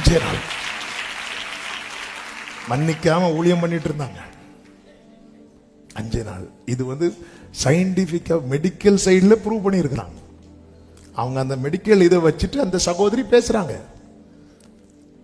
5 நாள் மன்னிக்காம ஊழியம் பண்ணிட்டு இருந்தாங்க. 5 நாள். இது சயின்டிபிக்கா மெடிக்கல் சைடுல ப்ரூவ் பண்ணியிருக்கிறாங்க. அவங்க அந்த மெடிக்கல் இதை வச்சுட்டு அந்த சகோதரி பேசுறாங்க.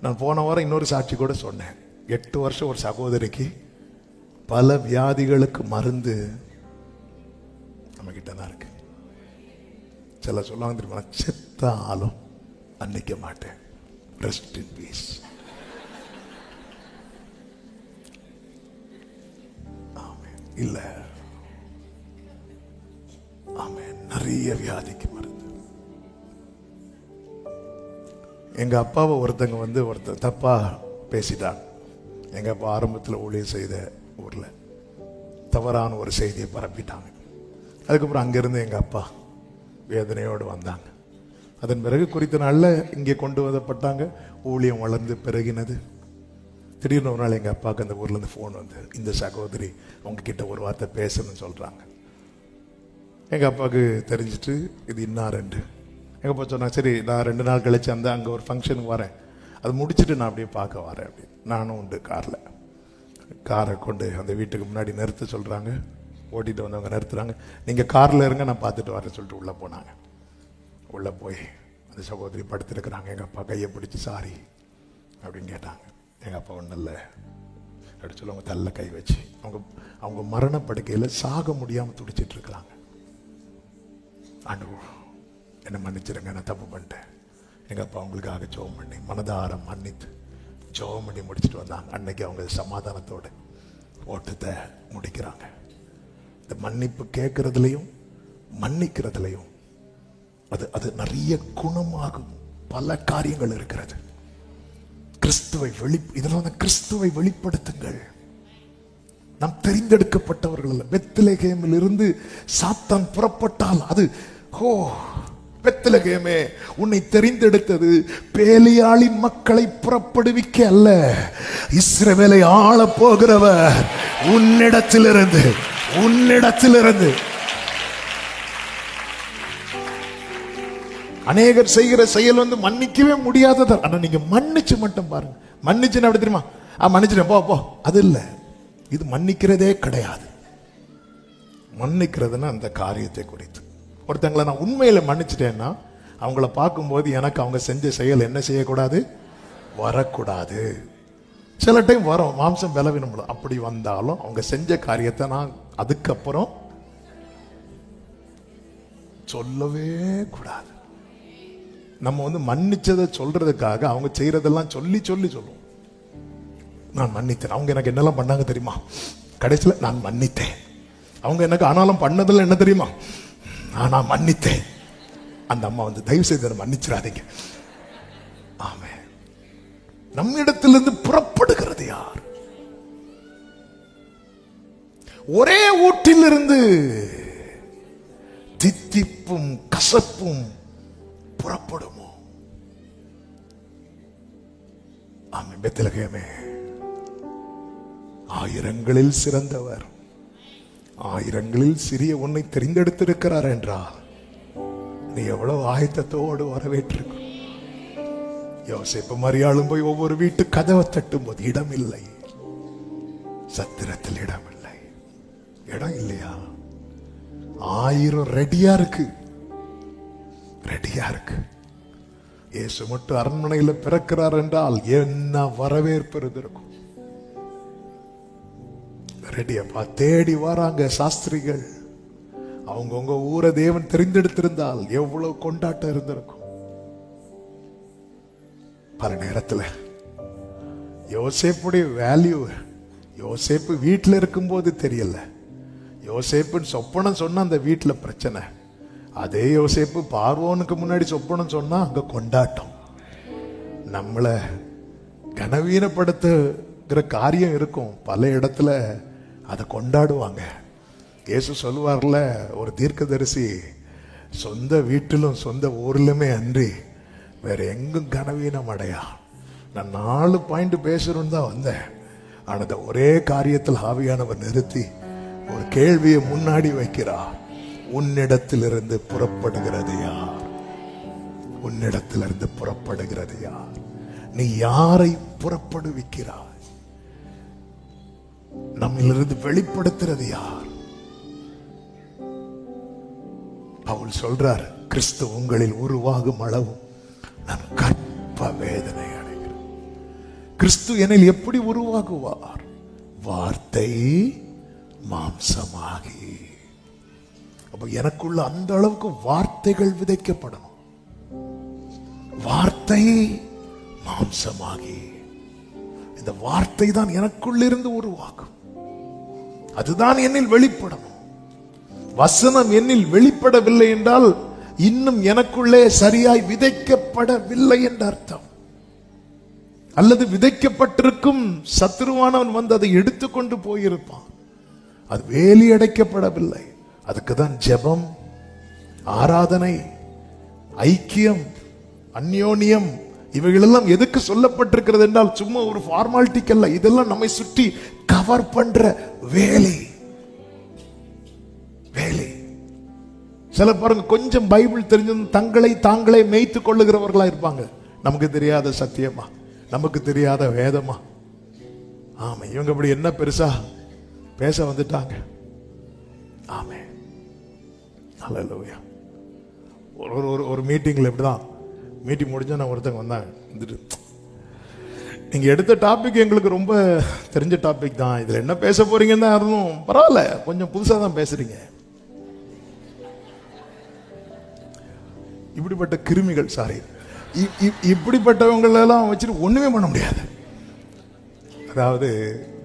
நான் போன வாரம் இன்னொரு சாட்சி கூட சொன்னேன். 8 வருஷம் ஒரு சகோதரிக்கு பல வியாதிகளுக்கு மருந்து நம்ம கிட்ட தான் இருக்கு. சில சொல்லுவாங்க தெரியுமா, செத்தாலும் அன்னைக்க மாட்டேன், ரெஸ்ட் இன் பீஸ். இல்ல ஆமென். நிறைய வியாதிக்கு மருந்து. எங்க அப்பாவை ஒருத்தர் தப்பா பேசிட்டாங்க. எங்க அப்பா ஆரம்பத்தில் ஊழியர் செய்த ஊர்ல தவறான ஒரு செய்தியை பரப்பிட்டாங்க. அதுக்கப்புறம் அங்கிருந்து எங்க அப்பா வேதனையோடு வந்தாங்க. அதன் பிறகு குறித்த நாள்ல இங்கே கொண்டு வரப்பட்டாங்க. ஊழியம் வளர்ந்து பெருகினது. திடீர்னு ஒரு நாள் எங்க அப்பாவுக்கு அந்த ஊர்ல இருந்து போன் வந்து, இந்த சகோதரி உங்ககிட்ட ஒரு வார்த்தை பேசணும்னு சொல்றாங்க. எங்க அப்பாவுக்கு தெரிஞ்சிட்டு இது இன்னாரெண்டு. எங்க அப்பா சொன்னாங்க, சரி நான் 2 நாள் கழிச்சு அங்கே ஒரு ஃபங்க்ஷனுக்கு வரேன், அது முடிச்சுட்டு நான் அப்படியே பார்க்க வரேன் அப்படி. நானும் உண்டு காரை கொண்டு அந்த வீட்டுக்கு முன்னாடி நிறுத்த சொல்றாங்க. ஓட்டிட்டு வந்தவங்க நிறுத்துறாங்க. நீங்க கார்ல இருங்க, நான் பார்த்துட்டு வரேன் சொல்லிட்டு உள்ள போனாங்க. உள்ள போய் அந்த சகோதரி படுத்திருக்கிறாங்க. எங்க அப்பா கையை பிடிச்சி சாரி அப்படின்னு கேட்டாங்க. எங்க அப்பா ஒன்றும் இல்லை அப்படி சொல்லுவாங்க. தள்ள கை வச்சு அவங்க மரண படுக்கையில் சாக முடியாம துடிச்சிட்டு இருக்கிறாங்க. ஆண்டவரே என்னை மன்னிச்சிருங்க, நான் தப்பு பண்ணிட்டேன். எங்க அப்பா அவங்களுக்காக ஜெபம் பண்ணி மனதார மன்னித்து ஜெபம் பண்ணி முடிச்சுட்டு வந்தாங்க. அன்னைக்கு அவங்க சமாதானத்தோட ஓட்டத்தை முடிக்கிறாங்க. இந்த மன்னிப்பு கேட்கறதுலையும் மன்னிக்கிறதுலையும் அது நிறைய குணமாகும் பல காரியங்கள் இருக்கிறது. கிறிஸ்துவை வெளிப்படுத்துங்கள். நாம் தெரிந்தெடுக்கப்பட்டவர்கள் அல்ல. பெத்லகேமில் இருந்து சாத்தான் புறப்பட்டால் அது பெத்லகேமே, உன்னை தெரிந்தெடுத்தது பேலியாளின் மக்களை புறப்படுவிக்க அல்ல, இஸ்ரவேலை ஆள போகிறவர் உன்னிடத்திலிருந்து. அநேகர் செய்கிற செயல் மன்னிக்கவே முடியாதது. ஆனா நீங்க மன்னிச்சு மட்டும் பாருங்க. மன்னிச்சுன்னு அப்படி தெரியுமா, மன்னிச்சுட்டேன் போ அது இல்ல. இது மன்னிக்கிறதே கிடையாது. மன்னிக்கிறதுன்னா அந்த காரியத்தை குறித்து. ஒருத்தங்களை நான் உண்மையில மன்னிச்சிட்டேன்னா அவங்கள பார்க்கும்போது எனக்கு அவங்க செஞ்ச செயல் என்ன செய்யக்கூடாது, வரக்கூடாது. சில டைம் வரும், மாம்சம் பலவீனம். அப்படி வந்தாலும் அவங்க செஞ்ச காரியத்தை நான் அதுக்கப்புறம் சொல்லவே கூடாது. நம்ம மன்னிச்சதை சொல்றதுக்காக அவங்க செய்யறதெல்லாம் சொல்லி சொல்லுவோம். நான் மன்னித்தேன், அவங்க எனக்கு என்னெல்லாம் பண்ணாங்க தெரியுமா, கடைசியில் நான் மன்னித்தேன். அவங்க எனக்கு ஆனாலும் பண்ணதில்லை என்ன தெரியுமா, நான் மன்னித்தேன். அந்த அம்மா தயவு செய்து மன்னிச்சிடாதீங்க. ஆமே. நம்மிடத்திலிருந்து புறப்படுகிறது யார்? ஒரே ஊற்றிலிருந்து தித்திப்பும் கசப்பும் புறப்படுமோ? ஆமே. பெத்லகேமே, ஆயிரங்களில் சிறந்தவர், ஆயிரங்களில் சிறிய உன்னை தெரிந்தெடுத்திருக்கிறார் என்றால் நீ எவ்வளவு ஆயத்தத்தோடு வரவேற்றிருக்க. யோசேப்பு மரியாளும் போய் ஒவ்வொரு வீட்டு கதவை தட்டும் போது இடம் இல்லை, சத்திரத்தில் இடம் இல்லை. இடம் இல்லையா? 1000 ரெடியா இருக்கு. இயேசு மட்டும் அரண்மனையில் பிறக்கிறார் என்றால் என்ன வரவேற்பு இருக்கும். ரெடியப்பா தேடி வராங்க சாஸ்திரிகள். அவங்கவுங்க ஊரை தேவன் தெரிந்தெடுத்திருந்தால் எவ்வளவு கொண்டாட்டம் இருந்திருக்கும். பல நேரத்தில் யோசேப்புடைய வேல்யூ யோசேப்பு வீட்டில் இருக்கும்போது தெரியல. யோசேப்புன்னு சொப்பனம் சொன்னா அந்த வீட்டில் பிரச்சனை. அதே யோசேப்பு பார்வோனுக்கு முன்னாடி சொப்பனம் சொன்னா அங்க கொண்டாட்டம். நம்மளை கனவீனப்படுத்துகிற காரியம் இருக்கும், பல இடத்துல அதை கொண்டாடுவாங்க. இயேசு சொல்லுவார்ல, ஒரு தீர்க்கதரிசி சொந்த வீட்டிலும் சொந்த ஊர்லுமே அன்றி வேற எங்கும் கனவீனம் அடையா. நான் 4 பாயிண்ட் பேசணும்னு தான் வந்தேன். ஆனத ஒரே காரியத்தில் ஆவியானவர் நிறுத்தி ஒரு கேள்வியை முன்னாடி வைக்கிறார். உன்னிடத்திலிருந்து புறப்படுகிறது யார்? உன்னிடத்திலிருந்து புறப்படுகிறது யார்? நீ யாரை புறப்படுவிக்கிறாய்? நம்மிலிருந்து வெளிப்படுத்துறது யார்? பவுல் சொல்றார், கிறிஸ்து உங்களில் உருவாகும் அளவு நான் கற்ப வேதனை அடைகிறேன். கிறிஸ்து என்னில் எப்படி உருவாகுவார்? வார்த்தை மாம்சமாகி. அப்ப எனக்குள்ள அந்த அளவுக்கு வார்த்தைகள் விதைக்கப்படணும். வார்த்தை மாம்சமாகி, இந்த வார்த்தை தான் எனக்குள்ளிருந்து உருவாகும். அதுதான் என்னில் வெளிப்படணும். வசனம் என்னில் வெளிப்படவில்லை என்றால் இன்னும் எனக்குள்ளே சரியாய் விதைக்கப்படவில்லை என்ற அர்த்தம். அல்லது விதைக்கப்பட்டிருக்கும், சத்துருவானவன் வந்து அதை எடுத்துக்கொண்டு போயிருப்பான். அது வேலி அடைக்கப்படவில்லை. அதுக்குதான் ஜெபம், ஆராதனை, ஐக்கியம், அந்யோன்யம், இவைகளெல்லாம் எதுக்கு சொல்லப்பட்டிருக்கிறது என்றால் சும்மா ஒரு ஃபார்மாலிட்டிக்கு அல்ல. இதெல்லாம் நம்மை சுற்றி கவர் பண்ற வேலை. சில பாருங்க, கொஞ்சம் பைபிள் தெரிஞ்சது தங்களை தாங்களே மேய்த்து கொள்ளுகிறவர்களா இருப்பாங்க. நமக்கு தெரியாத சத்தியமா, நமக்கு தெரியாத வேதமா. ஆமா, இவங்க அப்படி என்ன பெருசா பேச வந்துட்டாங்க. ஆமே, ஹல்லேலூயா. ஒரு மீட்டிங்ல இப்படிதான், மீட்டிங் முடிஞ்சா நான் ஒருத்தங்க வந்தாங்க, வந்துட்டு, நீங்க எடுத்த டாபிக் எங்களுக்கு ரொம்ப தெரிஞ்ச டாபிக் தான், இதுல என்ன பேச போறீங்கன்னு தான் இருந்தோம். பரவாயில்ல, கொஞ்சம் புதுசா தான் பேசுறீங்க. இப்படிப்பட்ட கிருமிகள், சாரி, இப்படிப்பட்டவங்களெல்லாம் வச்சுட்டு ஒண்ணுமே பண்ண முடியாது. அதாவது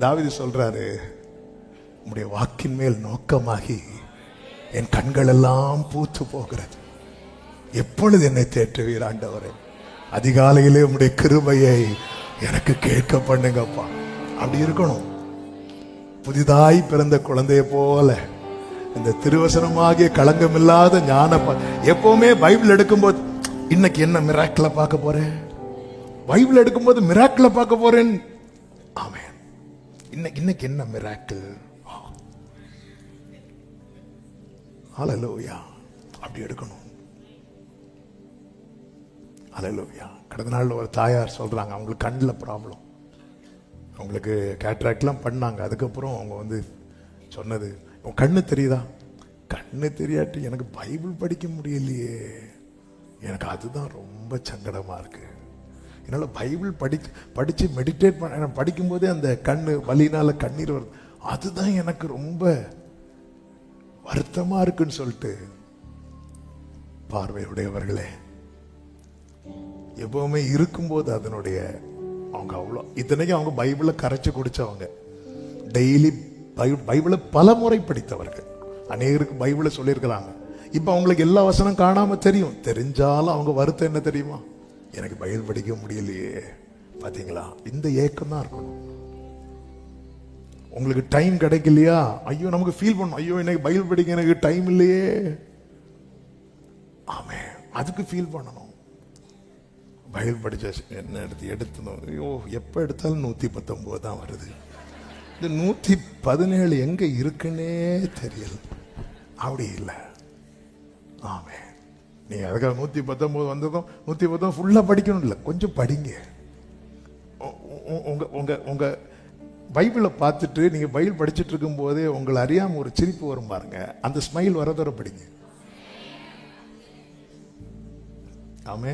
தாவீது சொல்றாரு, உம்முடைய வாக்கின் மேல் நோக்கமாகி என் கண்கள் எல்லாம் பூத்து போகிறது. எப்பொழுது என்னை தேற்றுவீர் ஆண்டவரே? அதிகாலையிலே உம்முடைய கிருபையை எனக்கு கேட்க பண்ணுங்கப்பா. அப்படி இருக்கணும். புதிதாய் பிறந்த குழந்தைய போல இந்த திருவசனமாகிய களங்கமில்லாத ஞான, எப்பவுமே பைபிள் எடுக்கும்போது இன்னைக்கு என்ன மிராக்கிள பார்க்க போறேன், பைபிள் எடுக்கும்போது மிராக்கிள பார்க்க போறேன். ஆமென். இன்னைக்கு என்ன மிராக்கிள்? ஹல்லேலூயா. அப்படி எடுக்கணும். ஹல்லேலூயா. கடந்த நாள் ஒரு தாயார் சொல்றாங்க, அவங்களுக்கு கண்ணில் ப்ராப்ளம், அவங்களுக்கு கேட்ராக்ட்லாம் பண்ணாங்க. அதுக்கப்புறம் அவங்க வந்து சொன்னது, உன் கண்ணு தெரியுதா? கண்ணு தெரியாட்டி எனக்கு பைபிள் படிக்க முடியலையே, எனக்கு அதுதான் ரொம்ப சங்கடமா இருக்கு. என்னால பைபிள் படிச்சு மெடிடேட் பண்ண படிக்கும் போதே அந்த கண்ணு வலினால கண்ணீர் வருது, அதுதான் எனக்கு ரொம்ப வருத்தமா இருக்குன்னு சொல்லிட்டு, பார்வையுடையவர்களே, எப்பவுமே இருக்கும்போது அதனுடைய அவங்க அவ்வளோ, இத்தனைக்கும் அவங்க பைபிளை கரைச்சு குடிச்சவங்க, டெய்லி பைபிளை பல முறை படித்தவர்கள், அநேகருக்கு பைபிளை சொல்லியிருக்கிறாங்க. இப்ப அவங்களுக்கு எல்லா வசனம் காணாம தெரியும், தெரிஞ்சாலும் அவங்க வருத்தம் என்ன தெரியுமா? எனக்கு பைபிள் படிக்க முடியலையே. பாத்தீங்களா, இந்த ஏக்கம் தான் இருக்கணும். உங்களுக்கு டைம் கிடைக்கலையா? ஐயோ, நமக்கு ஃபீல் பண்ணும், ஐயோ எனக்கு பைபிள் படிக்க எனக்கு டைம் இல்லையே. ஆமே, அதுக்கு ஃபீல் பண்ணணும். பைபிள் படிச்ச என்ன எடுத்தணும், ஐயோ எப்ப எடுத்தாலும் 119 தான் வருது, இந்த 117 எங்க இருக்குன்னே தெரியல. அப்படி இல்லை. ஆமே, நீ அதுக்காக 119 வந்ததும் 119 ஃபுல்லா படிக்கணும் இல்லை, கொஞ்சம் படிங்க. உங்க உங்க உங்க பைபிளை பார்த்துட்டு நீங்க பைபிள் படிச்சுட்டு இருக்கும் போதே உங்களை அறியாம ஒரு சிரிப்பு வரும் பாருங்க, அந்த ஸ்மைல் வரதோட படிங்க. ஆமே.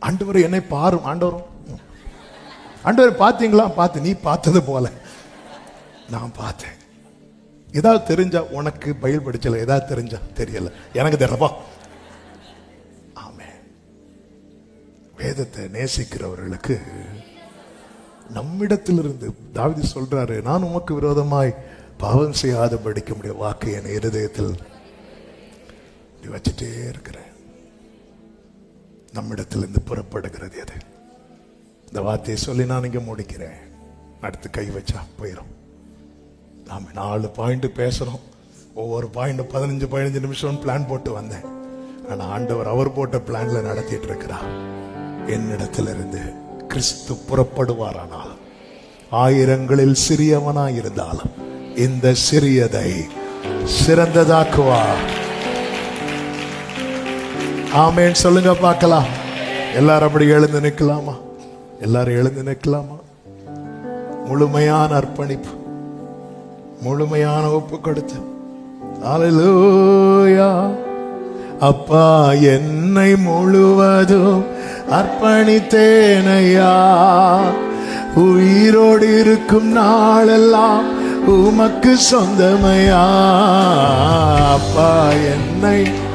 ஆண்டவர் என்னை பாரும், ஆண்டவர் பார்த்தீங்களா? பார்த்து, நீ பார்த்தது போல நான் பார்த்தேன். ஏதாவது தெரிஞ்சா உனக்கு பைபிள் படிச்சல, ஏதாவது தெரிஞ்சா தெரியல, எனக்கு தெரியலப்பா. ஆமே, வேதத்தை நேசிக்கிறவர்களுக்கு நம்மிடத்திலிருந்து தாவீது சொல்றாரு, நான் உமக்கு விரோதமாய் பாவம் செய்யாத படிக்க முடிய வாக்கு என் இருதயத்தில் வச்சுட்டே இருக்கிறேன். நம்மிடத்திலிருந்து புறப்படுகிறது அது. இந்த வார்த்தையை சொல்லி நான் இங்க முடிக்கிறேன். அடுத்து கை வச்சா போயிடும். நாம 4 பாயிண்ட் பேசுறோம், ஒவ்வொரு பாயிண்ட் 15 நிமிஷம் பிளான் போட்டு வந்தேன். ஆனா ஆண்டவர் அவர் போட்ட பிளான்ல நடத்திட்டு இருக்கிறார். என்னிடத்திலிருந்து கிறிஸ்து புறப்படுவாரானால், ஆயிரங்களில் சிறியவனாய் இருந்தாலும் இந்த சிறியதை சிறந்ததாக்குவார். ஆமென் சொல்லுங்க பார்க்கலாம். எல்லாரும் அப்படி எழுந்து நிற்கலாமா? எல்லாரும் எழுந்து நிற்கலாமா? முழுமையான அர்ப்பணிப்பு, முழுமையான ஒப்பு கொடுத்து. ஹல்லேலூயா. அப்பா, என்னை முழுவதும் அர்ப்பணித்தேனையா, உயிரோடு இருக்கும் நாளெல்லாம் உமக்கு சொந்தமையா. அப்பா, என்னை